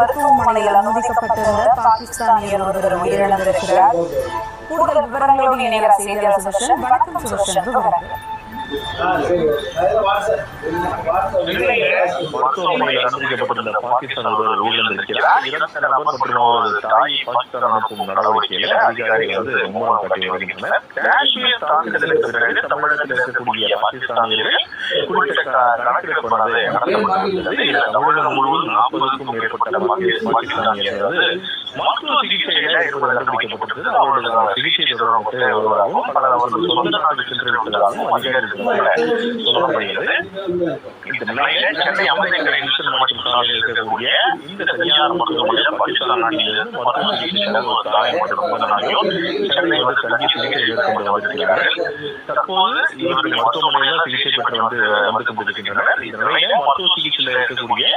மருத்துவமனையில் அனுமதிக்கப்பட்டிருந்த பாகிஸ்தானியர் ஒருவர் உயிரிழந்திருக்கிறார். கூடுதல் விவரங்களோடு இணைகிற செய்தியாளர் சுதர்ஷன். வணக்கம் சுதர்ஷன், விவரங்கள். மருத்துவமனையில் அனுமதிக்கப்பட்டிருந்த பாகிஸ்தான் ஒருவர் உயிரிழந்திருக்கிறார். இறந்த நபர் மற்றும் அவரது தாய் பாகிஸ்தான் அனுப்பும் நடவடிக்கையில அதிகாரிகள் மும்முரம் காட்டி வருகின்றனர். காஷ்மீர் தாக்குதலுக்கு பிறகு தமிழகத்தில் இருக்கக்கூடிய பாகிஸ்தானியர்கள் குறித்த கணக்கெடுப்பானது நடத்தப்பட்டிருக்கிறது. தமிழகம் முழுவதும் 40க்கும் மேற்பட்ட பாகிஸ்தானியர்கள் மருத்துவ சிகிச்சையில இருப்பது கண்டுபிடிக்கப்பட்டது. அவர்களுக்கான சிகிச்சை தொடரப்பட்டு வருவதாகவும் பலர் அவர்கள் சொந்த நாட்டுக்கு சென்று விட்டதாகவும் அதிகாரிகள் சொல்லப்படுகிறது. இந்த நிலையில சென்னை அம்பேத்கர் இன்ஸ்டிடியூட் மற்றும் சாலையில் இருக்கக்கூடிய இந்த தனியார் மருத்துவமனையில் பாகிஸ்தான் நாட்டிலிருந்து மருத்துவ சிகிச்சை தாய் மற்றும் மகனாகியோர் சென்னை தங்கி சிகிச்சை மேற்கொண்டு வந்திருக்கிறார்கள். தற்போது இவர்கள் மருத்துவமனையில் சிகிச்சை பெற்று வந்து கொண்டிருக்கின்றனர். இந்த நிலையில மருத்துவ சிகிச்சையில் இருக்கக்கூடிய